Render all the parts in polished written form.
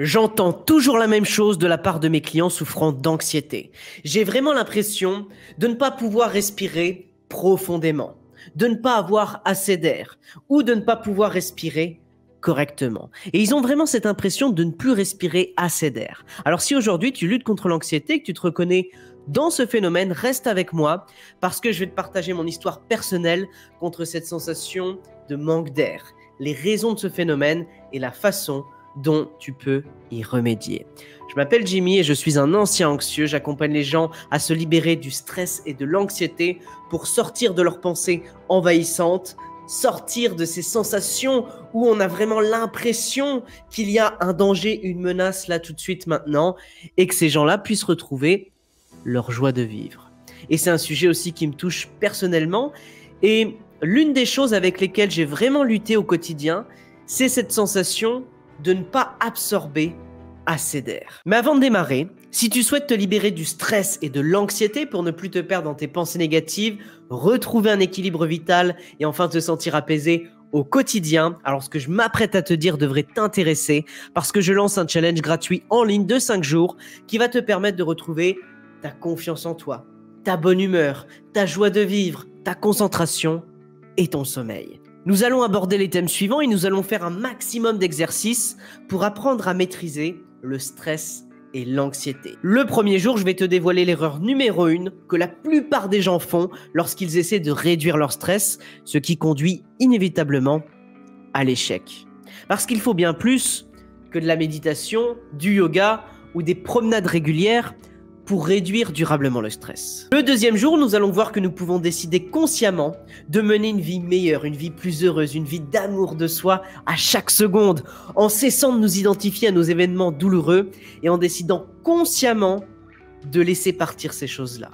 J'entends toujours la même chose de la part de mes clients souffrant d'anxiété. J'ai vraiment l'impression de ne pas pouvoir respirer profondément, de ne pas avoir assez d'air ou de ne pas pouvoir respirer correctement. Et ils ont vraiment cette impression de ne plus respirer assez d'air. Alors si aujourd'hui tu luttes contre l'anxiété, que tu te reconnais dans ce phénomène, reste avec moi parce que je vais te partager mon histoire personnelle contre cette sensation de manque d'air, les raisons de ce phénomène et la façon dont tu peux y remédier. Je m'appelle Jimmy et je suis un ancien anxieux. J'accompagne les gens à se libérer du stress et de l'anxiété pour sortir de leurs pensées envahissantes, sortir de ces sensations où on a vraiment l'impression qu'il y a un danger, une menace là tout de suite maintenant et que ces gens-là puissent retrouver leur joie de vivre. Et c'est un sujet aussi qui me touche personnellement et l'une des choses avec lesquelles j'ai vraiment lutté au quotidien, c'est cette sensation de ne pas absorber assez d'air. Mais avant de démarrer, si tu souhaites te libérer du stress et de l'anxiété pour ne plus te perdre dans tes pensées négatives, retrouver un équilibre vital et enfin te sentir apaisé au quotidien, alors ce que je m'apprête à te dire devrait t'intéresser parce que je lance un challenge gratuit en ligne de 5 jours qui va te permettre de retrouver ta confiance en toi, ta bonne humeur, ta joie de vivre, ta concentration et ton sommeil. Nous allons aborder les thèmes suivants et nous allons faire un maximum d'exercices pour apprendre à maîtriser le stress et l'anxiété. Le premier jour, je vais te dévoiler l'erreur numéro 1 que la plupart des gens font lorsqu'ils essaient de réduire leur stress, ce qui conduit inévitablement à l'échec. Parce qu'il faut bien plus que de la méditation, du yoga ou des promenades régulières pour réduire durablement le stress. Le deuxième jour, nous allons voir que nous pouvons décider consciemment de mener une vie meilleure, une vie plus heureuse, une vie d'amour de soi à chaque seconde, en cessant de nous identifier à nos événements douloureux et en décidant consciemment de laisser partir ces choses-là.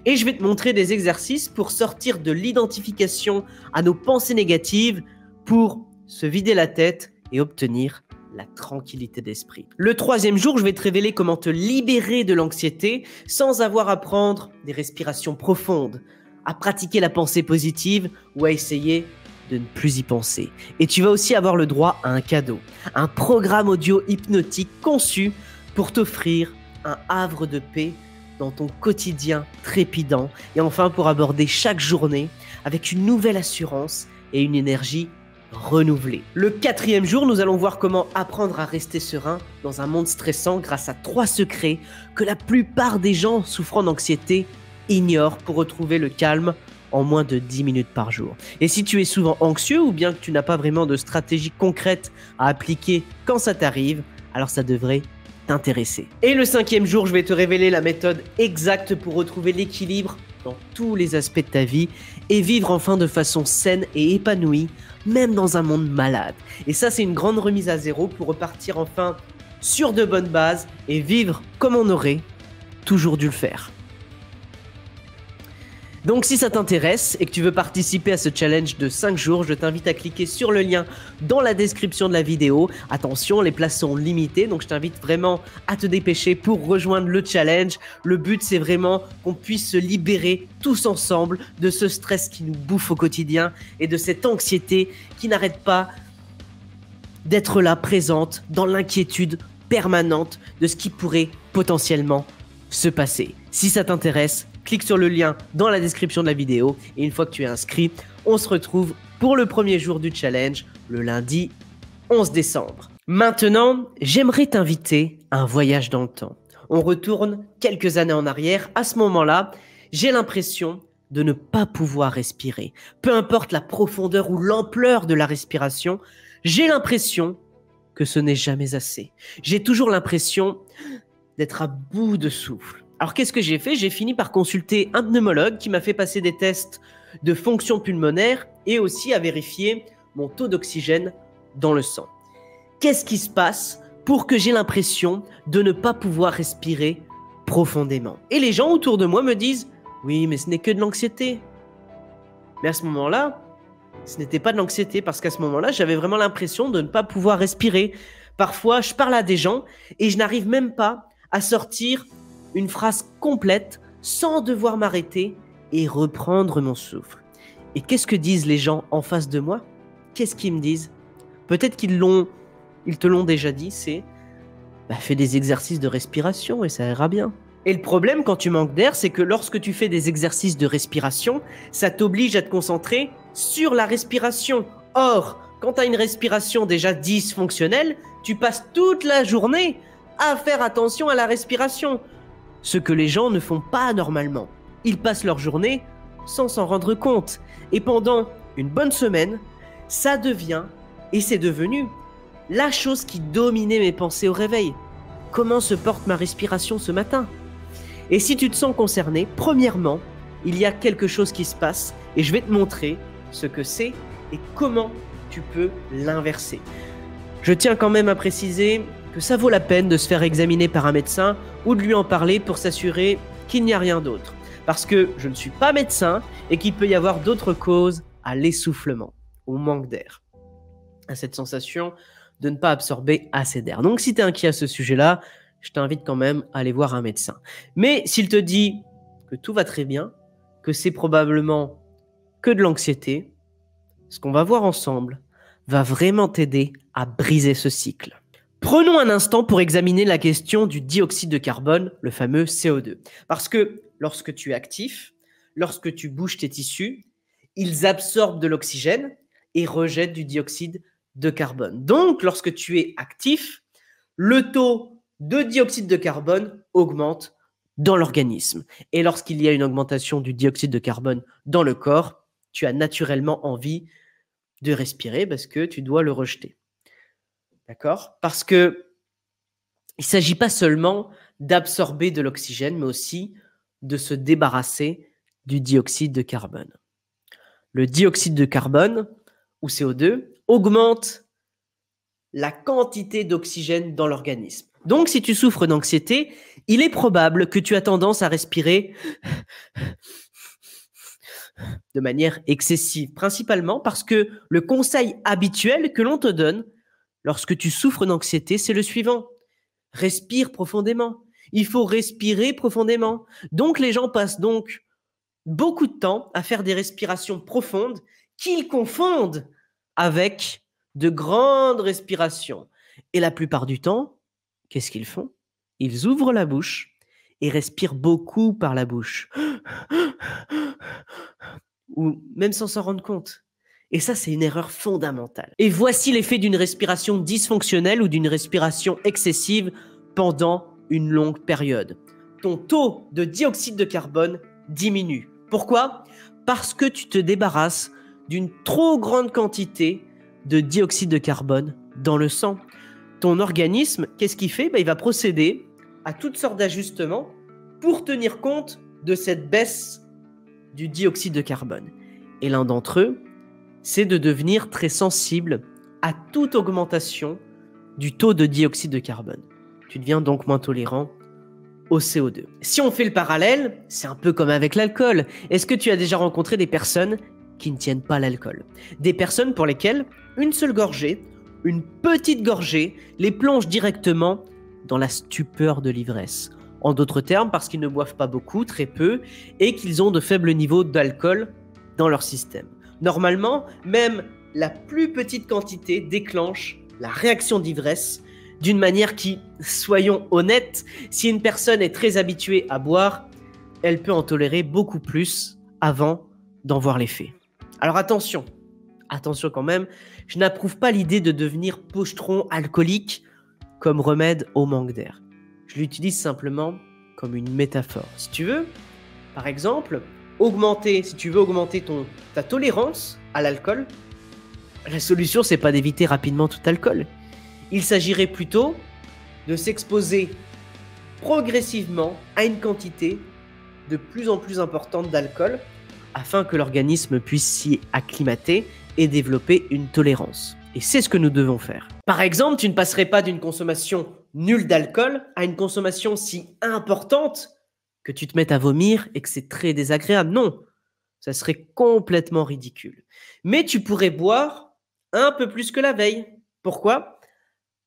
Et je vais te montrer des exercices pour sortir de l'identification à nos pensées négatives pour se vider la tête et obtenir la tranquillité d'esprit. Le troisième jour, je vais te révéler comment te libérer de l'anxiété sans avoir à prendre des respirations profondes, à pratiquer la pensée positive ou à essayer de ne plus y penser. Et tu vas aussi avoir le droit à un cadeau, un programme audio hypnotique conçu pour t'offrir un havre de paix dans ton quotidien trépidant et enfin pour aborder chaque journée avec une nouvelle assurance et une énergie renouvelé. Le quatrième jour, nous allons voir comment apprendre à rester serein dans un monde stressant grâce à 3 secrets que la plupart des gens souffrant d'anxiété ignorent pour retrouver le calme en moins de 10 minutes par jour. Et si tu es souvent anxieux ou bien que tu n'as pas vraiment de stratégie concrète à appliquer quand ça t'arrive, alors ça devrait t'intéresser. Et le cinquième jour, je vais te révéler la méthode exacte pour retrouver l'équilibre dans tous les aspects de ta vie et vivre enfin de façon saine et épanouie, même dans un monde malade. Et ça, c'est une grande remise à zéro pour repartir enfin sur de bonnes bases et vivre comme on aurait toujours dû le faire. Donc si ça t'intéresse et que tu veux participer à ce challenge de 5 jours, je t'invite à cliquer sur le lien dans la description de la vidéo. Attention, les places sont limitées, donc je t'invite vraiment à te dépêcher pour rejoindre le challenge. Le but, c'est vraiment qu'on puisse se libérer tous ensemble de ce stress qui nous bouffe au quotidien et de cette anxiété qui n'arrête pas d'être là, présente, dans l'inquiétude permanente de ce qui pourrait potentiellement se passer. Si ça t'intéresse, clique sur le lien dans la description de la vidéo et une fois que tu es inscrit, on se retrouve pour le premier jour du challenge, le lundi 11 décembre. Maintenant, j'aimerais t'inviter à un voyage dans le temps. On retourne quelques années en arrière. À ce moment-là, j'ai l'impression de ne pas pouvoir respirer. Peu importe la profondeur ou l'ampleur de la respiration, j'ai l'impression que ce n'est jamais assez. J'ai toujours l'impression d'être à bout de souffle. Alors qu'est-ce que j'ai fait? J'ai fini par consulter un pneumologue qui m'a fait passer des tests de fonction pulmonaire et aussi à vérifier mon taux d'oxygène dans le sang. Qu'est-ce qui se passe pour que j'ai l'impression de ne pas pouvoir respirer profondément? Et les gens autour de moi me disent « Oui, mais ce n'est que de l'anxiété. » Mais à ce moment-là, ce n'était pas de l'anxiété parce qu'à ce moment-là, j'avais vraiment l'impression de ne pas pouvoir respirer. Parfois, je parle à des gens et je n'arrive même pas à sortir une phrase complète sans devoir m'arrêter et reprendre mon souffle. Et qu'est-ce que disent les gens en face de moi? Qu'est-ce qu'ils me disent? Peut-être ils te l'ont déjà dit, c'est Fais des exercices de respiration et ça ira bien. Et le problème quand tu manques d'air, c'est que lorsque tu fais des exercices de respiration, ça t'oblige à te concentrer sur la respiration. Or, quand tu as une respiration déjà dysfonctionnelle, tu passes toute la journée à faire attention à la respiration. Ce que les gens ne font pas normalement. Ils passent leur journée sans s'en rendre compte. Et pendant une bonne semaine, ça devient, et c'est devenu, la chose qui dominait mes pensées au réveil. Comment se porte ma respiration ce matin? Et si tu te sens concerné, premièrement, il y a quelque chose qui se passe et je vais te montrer ce que c'est et comment tu peux l'inverser. Je tiens quand même à préciser que ça vaut la peine de se faire examiner par un médecin ou de lui en parler pour s'assurer qu'il n'y a rien d'autre. Parce que je ne suis pas médecin et qu'il peut y avoir d'autres causes à l'essoufflement, au manque d'air, à cette sensation de ne pas absorber assez d'air. Donc si tu es inquiet à ce sujet-là, je t'invite quand même à aller voir un médecin. Mais s'il te dit que tout va très bien, que c'est probablement que de l'anxiété, ce qu'on va voir ensemble va vraiment t'aider à briser ce cycle. Prenons un instant pour examiner la question du dioxyde de carbone, le fameux CO2. Parce que lorsque tu es actif, lorsque tu bouges tes tissus, ils absorbent de l'oxygène et rejettent du dioxyde de carbone. Donc, lorsque tu es actif, le taux de dioxyde de carbone augmente dans l'organisme. Et lorsqu'il y a une augmentation du dioxyde de carbone dans le corps, tu as naturellement envie de respirer parce que tu dois le rejeter. D'accord? Parce que il ne s'agit pas seulement d'absorber de l'oxygène, mais aussi de se débarrasser du dioxyde de carbone. Le dioxyde de carbone, ou CO2, augmente la quantité d'oxygène dans l'organisme. Donc, si tu souffres d'anxiété, il est probable que tu as tendance à respirer de manière excessive, principalement parce que le conseil habituel que l'on te donne lorsque tu souffres d'anxiété, c'est le suivant. Respire profondément. Il faut respirer profondément. Donc, les gens passent donc beaucoup de temps à faire des respirations profondes qu'ils confondent avec de grandes respirations. Et la plupart du temps, qu'est-ce qu'ils font? Ils ouvrent la bouche et respirent beaucoup par la bouche. Ou même sans s'en rendre compte. Et ça, c'est une erreur fondamentale. Et voici l'effet d'une respiration dysfonctionnelle ou d'une respiration excessive pendant une longue période. Ton taux de dioxyde de carbone diminue. Pourquoi? Parce que tu te débarrasses d'une trop grande quantité de dioxyde de carbone dans le sang. Ton organisme, qu'est-ce qu'il fait? Il va procéder à toutes sortes d'ajustements pour tenir compte de cette baisse du dioxyde de carbone. Et l'un d'entre eux, c'est de devenir très sensible à toute augmentation du taux de dioxyde de carbone. Tu deviens donc moins tolérant au CO2. Si on fait le parallèle, c'est un peu comme avec l'alcool. Est-ce que tu as déjà rencontré des personnes qui ne tiennent pas l'alcool? Des personnes pour lesquelles une seule gorgée, une petite gorgée, les plonge directement dans la stupeur de l'ivresse. En d'autres termes, parce qu'ils ne boivent pas beaucoup, très peu, et qu'ils ont de faibles niveaux d'alcool dans leur système. Normalement, même la plus petite quantité déclenche la réaction d'ivresse d'une manière qui, soyons honnêtes, si une personne est très habituée à boire, elle peut en tolérer beaucoup plus avant d'en voir l'effet. Alors attention quand même, je n'approuve pas l'idée de devenir pochetron alcoolique comme remède au manque d'air. Je l'utilise simplement comme une métaphore. Si tu veux, par exemple, si tu veux augmenter ta tolérance à l'alcool, la solution, c'est pas d'éviter rapidement tout alcool. Il s'agirait plutôt de s'exposer progressivement à une quantité de plus en plus importante d'alcool afin que l'organisme puisse s'y acclimater et développer une tolérance. Et c'est ce que nous devons faire. Par exemple, tu ne passerais pas d'une consommation nulle d'alcool à une consommation si importante que tu te mettes à vomir et que c'est très désagréable. Non, ça serait complètement ridicule. Mais tu pourrais boire un peu plus que la veille. Pourquoi?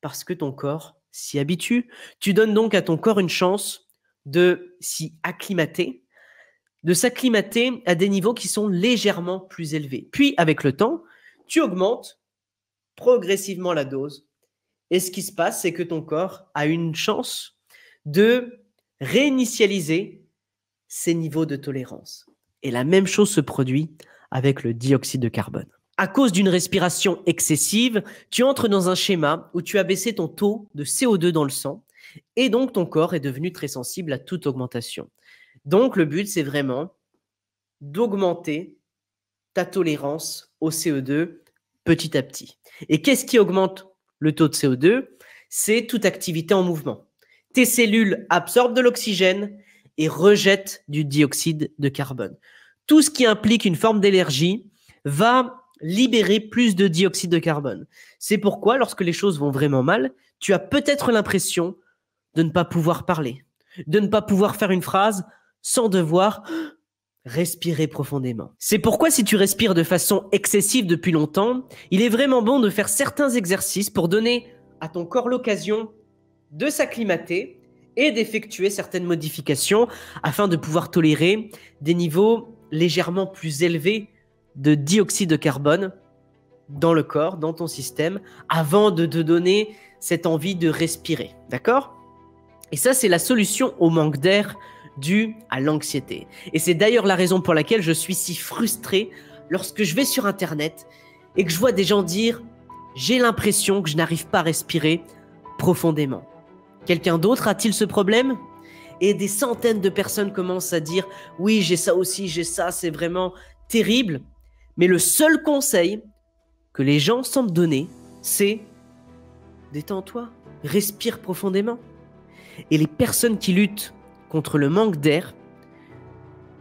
Parce que ton corps s'y habitue. Tu donnes donc à ton corps une chance de s'y acclimater, de s'acclimater à des niveaux qui sont légèrement plus élevés. Puis, avec le temps, tu augmentes progressivement la dose Et ce qui se passe, c'est que ton corps a une chance de réinitialiser ses niveaux de tolérance. Et la même chose se produit avec le dioxyde de carbone. À cause d'une respiration excessive, tu entres dans un schéma où tu as baissé ton taux de CO2 dans le sang et donc ton corps est devenu très sensible à toute augmentation. Donc le but, c'est vraiment d'augmenter ta tolérance au CO2 petit à petit. Et qu'est-ce qui augmente le taux de CO2? C'est toute activité en mouvement. Tes cellules absorbent de l'oxygène et rejettent du dioxyde de carbone. Tout ce qui implique une forme d'énergie va libérer plus de dioxyde de carbone. C'est pourquoi, lorsque les choses vont vraiment mal, tu as peut-être l'impression de ne pas pouvoir parler, de ne pas pouvoir faire une phrase sans devoir respirer profondément. C'est pourquoi si tu respires de façon excessive depuis longtemps, il est vraiment bon de faire certains exercices pour donner à ton corps l'occasion de s'acclimater et d'effectuer certaines modifications afin de pouvoir tolérer des niveaux légèrement plus élevés de dioxyde de carbone dans le corps, dans ton système, avant de te donner cette envie de respirer. D'accord ? Et ça, c'est la solution au manque d'air dû à l'anxiété. Et c'est d'ailleurs la raison pour laquelle je suis si frustré lorsque je vais sur Internet et que je vois des gens dire « j'ai l'impression que je n'arrive pas à respirer profondément ». Quelqu'un d'autre a-t-il ce problème? Et des centaines de personnes commencent à dire « oui, j'ai ça aussi, j'ai ça, c'est vraiment terrible ». Mais le seul conseil que les gens semblent donner, c'est « détends-toi, respire profondément ». Et les personnes qui luttent contre le manque d'air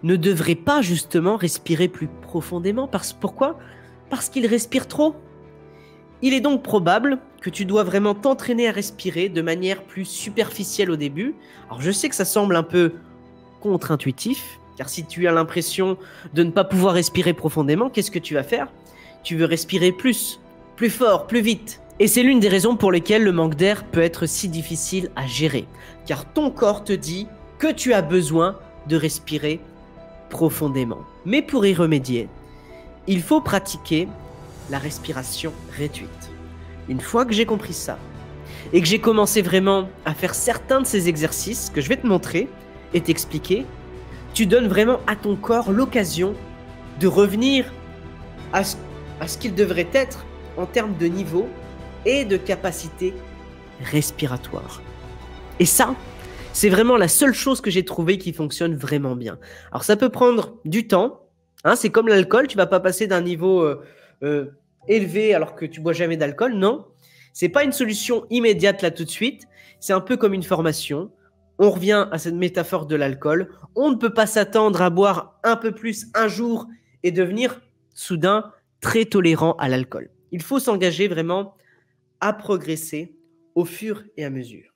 ne devraient pas justement respirer plus profondément. Pourquoi? Parce qu'ils respirent trop. Il est donc probable que tu dois vraiment t'entraîner à respirer de manière plus superficielle au début. Alors je sais que ça semble un peu contre-intuitif, car si tu as l'impression de ne pas pouvoir respirer profondément, qu'est-ce que tu vas faire? Tu veux respirer plus fort, plus vite. Et c'est l'une des raisons pour lesquelles le manque d'air peut être si difficile à gérer, car ton corps te dit que tu as besoin de respirer profondément. Mais pour y remédier, il faut pratiquer la respiration réduite. Une fois que j'ai compris ça, et que j'ai commencé vraiment à faire certains de ces exercices que je vais te montrer et t'expliquer, tu donnes vraiment à ton corps l'occasion de revenir à ce qu'il devrait être en termes de niveau et de capacité respiratoire. Et ça, c'est vraiment la seule chose que j'ai trouvée qui fonctionne vraiment bien. Alors ça peut prendre du temps, hein, c'est comme l'alcool, tu vas pas passer d'un niveau élevé alors que tu bois jamais d'alcool, non. C'est pas une solution immédiate là tout de suite, c'est un peu comme une formation. On revient à cette métaphore de l'alcool, on ne peut pas s'attendre à boire un peu plus un jour et devenir soudain très tolérant à l'alcool. Il faut s'engager vraiment à progresser au fur et à mesure.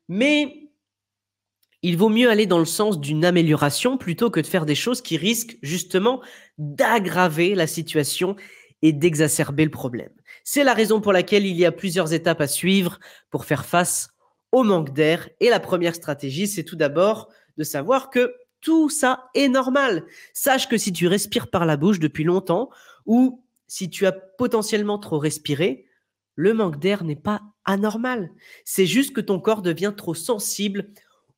Mais il vaut mieux aller dans le sens d'une amélioration plutôt que de faire des choses qui risquent justement d'aggraver la situation et d'exacerber le problème. C'est la raison pour laquelle il y a plusieurs étapes à suivre pour faire face au manque d'air. Et la première stratégie, c'est tout d'abord de savoir que tout ça est normal. Sache que si tu respires par la bouche depuis longtemps ou si tu as potentiellement trop respiré, le manque d'air n'est pas anormal. C'est juste que ton corps devient trop sensible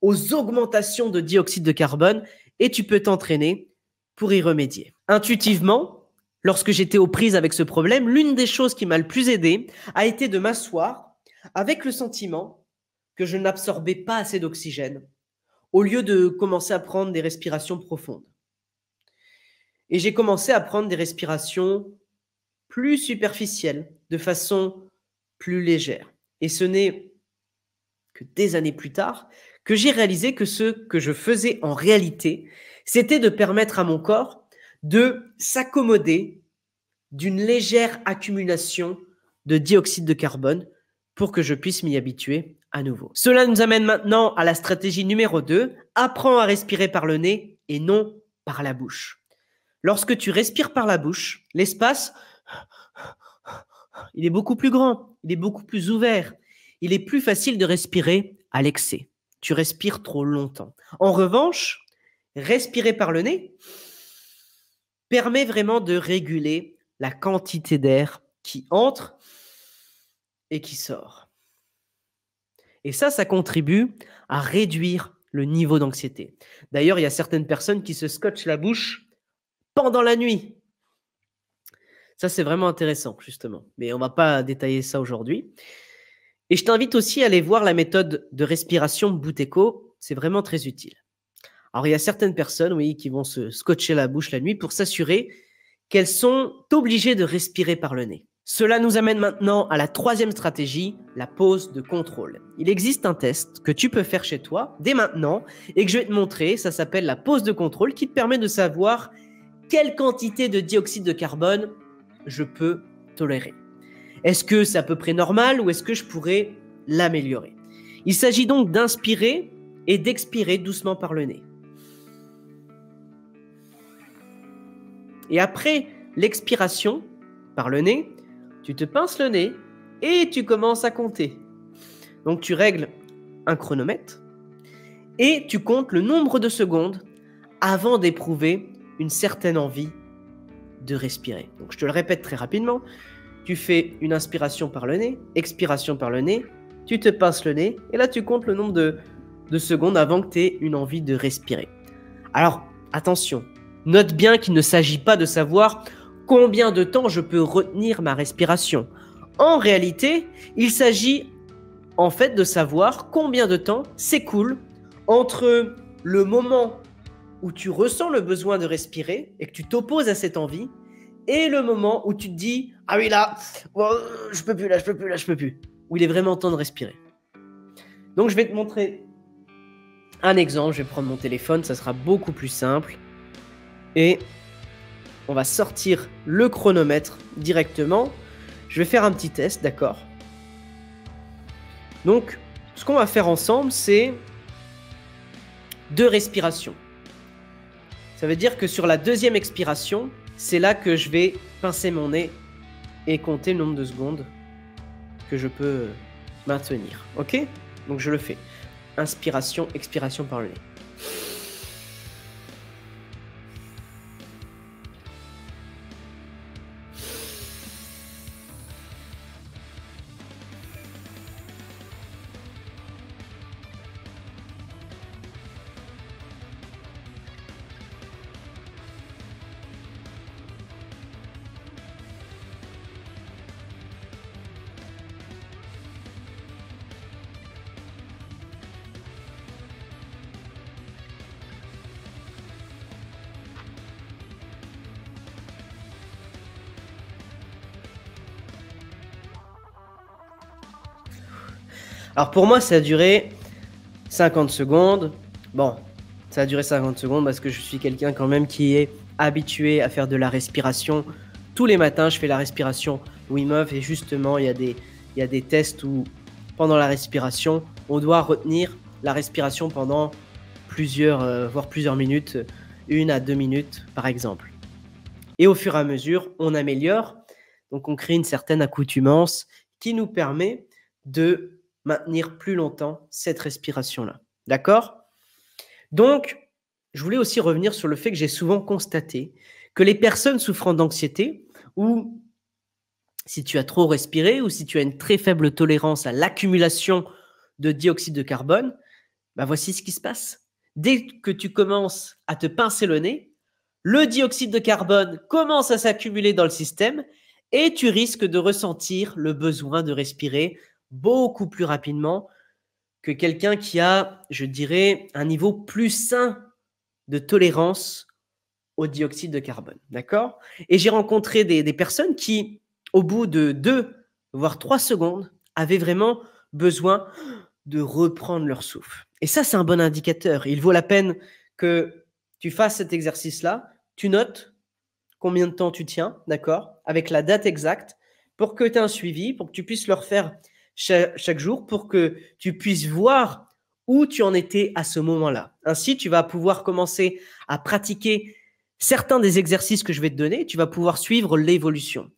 aux augmentations de dioxyde de carbone et tu peux t'entraîner pour y remédier. Intuitivement, lorsque j'étais aux prises avec ce problème, l'une des choses qui m'a le plus aidé a été de m'asseoir avec le sentiment que je n'absorbais pas assez d'oxygène au lieu de commencer à prendre des respirations profondes. Et j'ai commencé à prendre des respirations plus superficielles, de façon plus légère. Et ce n'est que des années plus tard que j'ai réalisé que ce que je faisais en réalité, c'était de permettre à mon corps de s'accommoder d'une légère accumulation de dioxyde de carbone pour que je puisse m'y habituer à nouveau. Cela nous amène maintenant à la stratégie numéro 2, apprends à respirer par le nez et non par la bouche. Lorsque tu respires par la bouche, l'espace, il est beaucoup plus grand, il est beaucoup plus ouvert, il est plus facile de respirer à l'excès. Tu respires trop longtemps. En revanche, respirer par le nez permet vraiment de réguler la quantité d'air qui entre et qui sort. Et ça contribue à réduire le niveau d'anxiété. D'ailleurs, il y a certaines personnes qui se scotchent la bouche pendant la nuit. Ça, c'est vraiment intéressant, justement. Mais on ne va pas détailler ça aujourd'hui. Et je t'invite aussi à aller voir la méthode de respiration Buteyko. C'est vraiment très utile. Alors, il y a certaines personnes, oui, qui vont se scotcher la bouche la nuit pour s'assurer qu'elles sont obligées de respirer par le nez. Cela nous amène maintenant à la troisième stratégie, la pause de contrôle. Il existe un test que tu peux faire chez toi dès maintenant et que je vais te montrer. Ça s'appelle la pause de contrôle qui te permet de savoir quelle quantité de dioxyde de carbone je peux tolérer. Est-ce que c'est à peu près normal ou est-ce que je pourrais l'améliorer? Il s'agit donc d'inspirer et d'expirer doucement par le nez. Et après l'expiration par le nez, tu te pinces le nez et tu commences à compter. Donc tu règles un chronomètre et tu comptes le nombre de secondes avant d'éprouver une certaine envie de respirer. Donc je te le répète très rapidement. Tu fais une inspiration par le nez, expiration par le nez, tu te pinces le nez et là tu comptes le nombre de secondes avant que tu aies une envie de respirer. Alors attention, note bien qu'il ne s'agit pas de savoir combien de temps je peux retenir ma respiration. En réalité, il s'agit en fait de savoir combien de temps s'écoule entre le moment où tu ressens le besoin de respirer et que tu t'opposes à cette envie et le moment où tu te dis « Ah oui là, je peux plus », où il est vraiment temps de respirer. Donc je vais te montrer un exemple, je vais prendre mon téléphone, ça sera beaucoup plus simple. Et on va sortir le chronomètre directement. Je vais faire un petit test, d'accord? Donc, ce qu'on va faire ensemble, c'est 2 respirations. Ça veut dire que sur la deuxième expiration, c'est là que je vais pincer mon nez et compter le nombre de secondes que je peux maintenir. Ok? Donc je le fais. Inspiration, expiration par le nez. Alors pour moi, ça a duré 50 secondes. Bon, ça a duré 50 secondes parce que je suis quelqu'un quand même qui est habitué à faire de la respiration. Tous les matins, je fais la respiration Wim Hof et justement, il y a des tests où pendant la respiration, on doit retenir la respiration pendant voire plusieurs minutes, 1 à 2 minutes par exemple. Et au fur et à mesure, on améliore. Donc on crée une certaine accoutumance qui nous permet de maintenir plus longtemps cette respiration-là. D'accord? Donc, je voulais aussi revenir sur le fait que j'ai souvent constaté que les personnes souffrant d'anxiété, ou si tu as trop respiré, ou si tu as une très faible tolérance à l'accumulation de dioxyde de carbone, bah voici ce qui se passe. Dès que tu commences à te pincer le nez, le dioxyde de carbone commence à s'accumuler dans le système et tu risques de ressentir le besoin de respirer beaucoup plus rapidement que quelqu'un qui a, je dirais, un niveau plus sain de tolérance au dioxyde de carbone. D'accord? Et j'ai rencontré des personnes qui, au bout de 2, voire 3 secondes, avaient vraiment besoin de reprendre leur souffle. Et ça, c'est un bon indicateur. Il vaut la peine que tu fasses cet exercice-là. Tu notes combien de temps tu tiens, d'accord? Avec la date exacte, pour que tu aies un suivi, pour que tu puisses le refaire chaque jour, pour que tu puisses voir où tu en étais à ce moment-là. Ainsi, tu vas pouvoir commencer à pratiquer certains des exercices que je vais te donner. Tu vas pouvoir suivre l'évolution.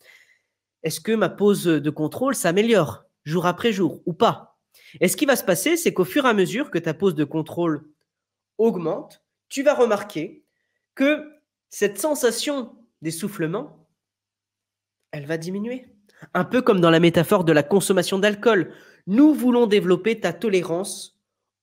Est-ce que ma pause de contrôle s'améliore jour après jour ou pas? Et ce qui va se passer, c'est qu'au fur et à mesure que ta pause de contrôle augmente, tu vas remarquer que cette sensation d'essoufflement, elle va diminuer. Un peu comme dans la métaphore de la consommation d'alcool. Nous voulons développer ta tolérance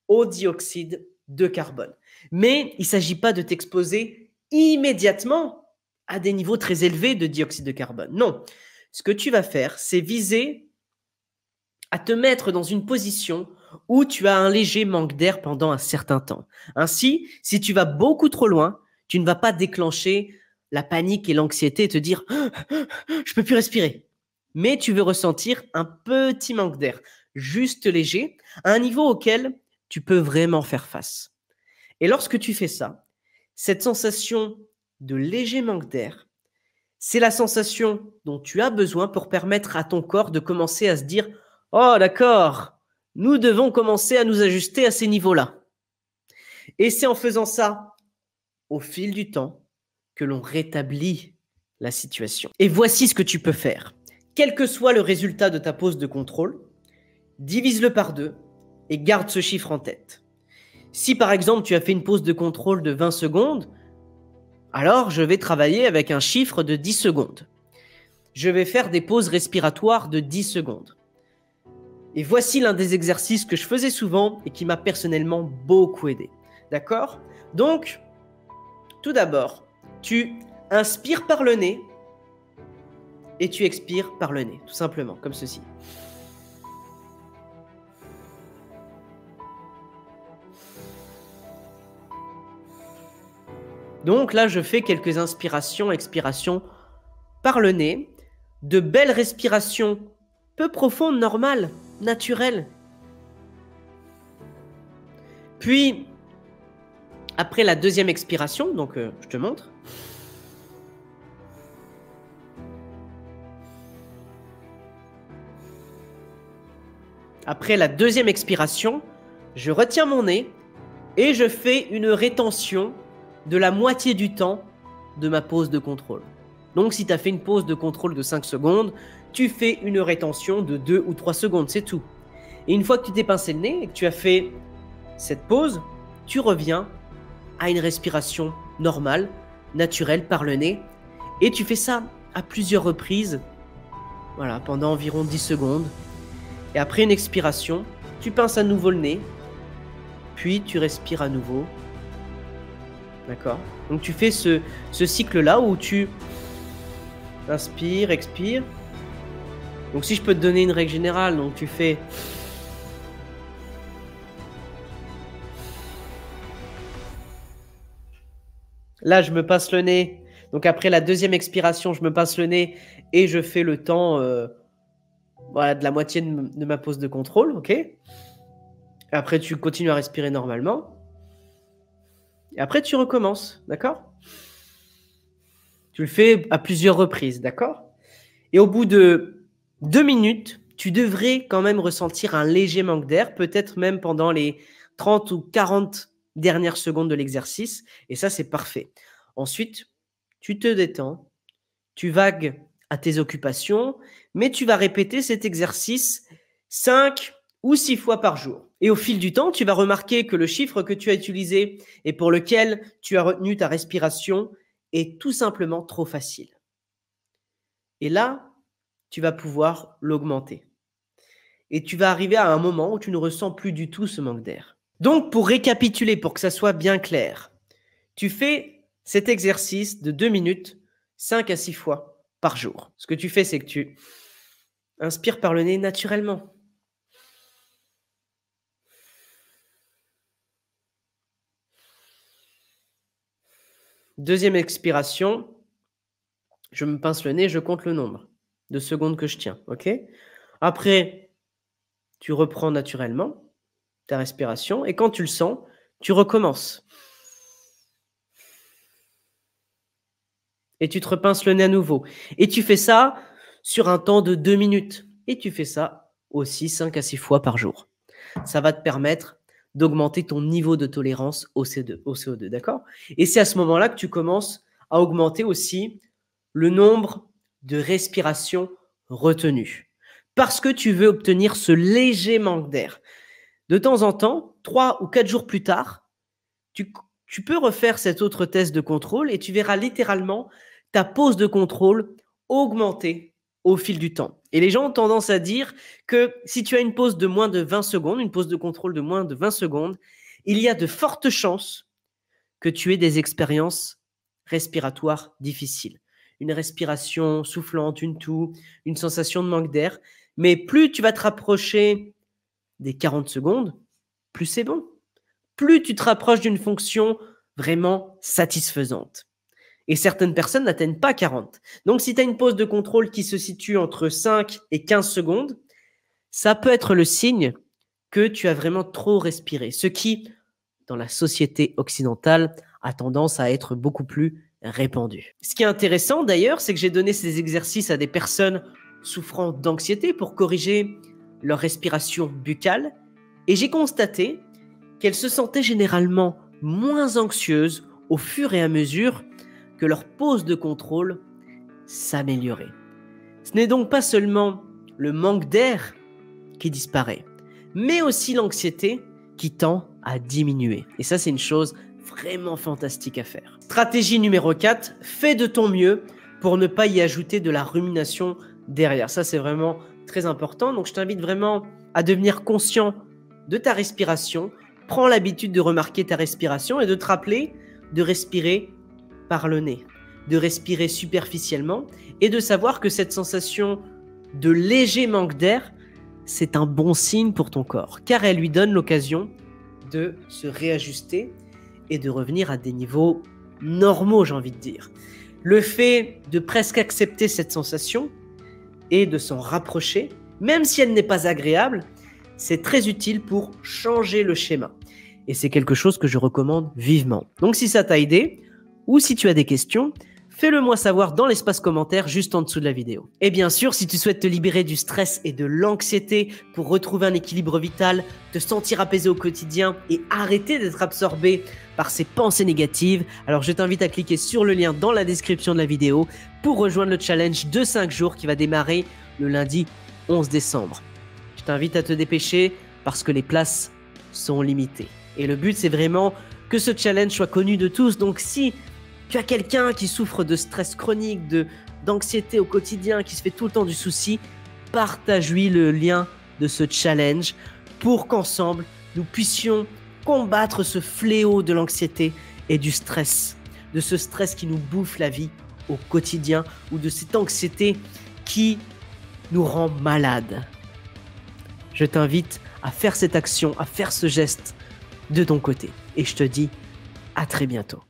au dioxyde de carbone. Mais il ne s'agit pas de t'exposer immédiatement à des niveaux très élevés de dioxyde de carbone. Non. Ce que tu vas faire, c'est viser à te mettre dans une position où tu as un léger manque d'air pendant un certain temps. Ainsi, si tu vas beaucoup trop loin, tu ne vas pas déclencher la panique et l'anxiété et te dire « je peux plus respirer ». Mais tu veux ressentir un petit manque d'air, juste léger, à un niveau auquel tu peux vraiment faire face. Et lorsque tu fais ça, cette sensation de léger manque d'air, c'est la sensation dont tu as besoin pour permettre à ton corps de commencer à se dire « oh d'accord, nous devons commencer à nous ajuster à ces niveaux-là ». Et c'est en faisant ça, au fil du temps, que l'on rétablit la situation. Et voici ce que tu peux faire. Quel que soit le résultat de ta pause de contrôle, divise-le par 2 et garde ce chiffre en tête. Si par exemple tu as fait une pause de contrôle de 20 secondes, alors je vais travailler avec un chiffre de 10 secondes. Je vais faire des pauses respiratoires de 10 secondes. Et voici l'un des exercices que je faisais souvent et qui m'a personnellement beaucoup aidé. D'accord? Donc, tout d'abord, tu inspires par le nez et tu expires par le nez, tout simplement, comme ceci. Donc là, je fais quelques inspirations, expirations par le nez, de belles respirations peu profondes, normales, naturelles. Puis, après la deuxième expiration, donc je te montre. Après la deuxième expiration, je retiens mon nez et je fais une rétention de la moitié du temps de ma pause de contrôle. Donc, si tu as fait une pause de contrôle de 5 secondes, tu fais une rétention de 2 ou 3 secondes, c'est tout. Et une fois que tu t'es pincé le nez et que tu as fait cette pause, tu reviens à une respiration normale, naturelle par le nez. Et tu fais ça à plusieurs reprises, voilà, pendant environ 10 secondes. Et après une expiration, tu pinces à nouveau le nez, puis tu respires à nouveau. D'accord? Donc tu fais ce cycle-là où tu inspires, expires. Donc si je peux te donner une règle générale, donc tu fais... Là, je me pince le nez. Donc après la deuxième expiration, je me pince le nez et je fais le temps voilà, de la moitié de ma pause de contrôle. Ok? Après, tu continues à respirer normalement. Et après, tu recommences. D'accord? Tu le fais à plusieurs reprises. D'accord? Et au bout de 2 minutes, tu devrais quand même ressentir un léger manque d'air, peut-être même pendant les 30 ou 40 dernières secondes de l'exercice. Et ça, c'est parfait. Ensuite, tu te détends, tu vagues à tes occupations, mais tu vas répéter cet exercice 5 ou 6 fois par jour. Et au fil du temps, tu vas remarquer que le chiffre que tu as utilisé et pour lequel tu as retenu ta respiration est tout simplement trop facile. Et là, tu vas pouvoir l'augmenter. Et tu vas arriver à un moment où tu ne ressens plus du tout ce manque d'air. Donc, pour récapituler, pour que ça soit bien clair, tu fais cet exercice de 2 minutes, 5 à 6 fois par jour. Ce que tu fais, c'est que tu inspires par le nez naturellement. Deuxième expiration, je me pince le nez, je compte le nombre de secondes que je tiens. Ok? Après, tu reprends naturellement ta respiration et quand tu le sens, tu recommences. Et tu te repinces le nez à nouveau. Et tu fais ça sur un temps de 2 minutes. Et tu fais ça aussi 5 à 6 fois par jour. Ça va te permettre d'augmenter ton niveau de tolérance au CO2, d'accord? Et c'est à ce moment-là que tu commences à augmenter aussi le nombre de respirations retenues. Parce que tu veux obtenir ce léger manque d'air. De temps en temps, 3 ou 4 jours plus tard, tu peux refaire cet autre test de contrôle et tu verras littéralement ta pause de contrôle augmenter au fil du temps. Et les gens ont tendance à dire que si tu as une pause de moins de 20 secondes, une pause de contrôle de moins de 20 secondes, il y a de fortes chances que tu aies des expériences respiratoires difficiles. Une respiration soufflante, une toux, une sensation de manque d'air. Mais plus tu vas te rapprocher des 40 secondes, plus c'est bon. Plus tu te rapproches d'une fonction vraiment satisfaisante. Et certaines personnes n'atteignent pas 40. Donc, si tu as une pause de contrôle qui se situe entre 5 et 15 secondes, ça peut être le signe que tu as vraiment trop respiré. Ce qui, dans la société occidentale, a tendance à être beaucoup plus répandu. Ce qui est intéressant d'ailleurs, c'est que j'ai donné ces exercices à des personnes souffrant d'anxiété pour corriger leur respiration buccale. Et j'ai constaté qu'elles se sentaient généralement moins anxieuses au fur et à mesure que leur pause de contrôle s'améliorait. Ce n'est donc pas seulement le manque d'air qui disparaît, mais aussi l'anxiété qui tend à diminuer. Et ça, c'est une chose vraiment fantastique à faire. Stratégie numéro 4, fais de ton mieux pour ne pas y ajouter de la rumination derrière. Ça, c'est vraiment très important. Donc, je t'invite vraiment à devenir conscient de ta respiration. Prends l'habitude de remarquer ta respiration et de te rappeler de respirer par le nez, de respirer superficiellement et de savoir que cette sensation de léger manque d'air, c'est un bon signe pour ton corps, car elle lui donne l'occasion de se réajuster et de revenir à des niveaux normaux, j'ai envie de dire. Le fait de presque accepter cette sensation et de s'en rapprocher, même si elle n'est pas agréable, c'est très utile pour changer le schéma. Et c'est quelque chose que je recommande vivement. Donc si ça t'a aidé, ou si tu as des questions, fais-le moi savoir dans l'espace commentaire juste en dessous de la vidéo. Et bien sûr, si tu souhaites te libérer du stress et de l'anxiété pour retrouver un équilibre vital, te sentir apaisé au quotidien et arrêter d'être absorbé par ces pensées négatives, alors je t'invite à cliquer sur le lien dans la description de la vidéo pour rejoindre le challenge de 5 jours qui va démarrer le lundi 11 décembre. Je t'invite à te dépêcher parce que les places sont limitées. Et le but, c'est vraiment que ce challenge soit connu de tous. Donc si tu as quelqu'un qui souffre de stress chronique, d'anxiété au quotidien, qui se fait tout le temps du souci, partage-lui le lien de ce challenge pour qu'ensemble, nous puissions combattre ce fléau de l'anxiété et du stress, de ce stress qui nous bouffe la vie au quotidien ou de cette anxiété qui nous rend malades. Je t'invite à faire cette action, à faire ce geste de ton côté. Et je te dis à très bientôt.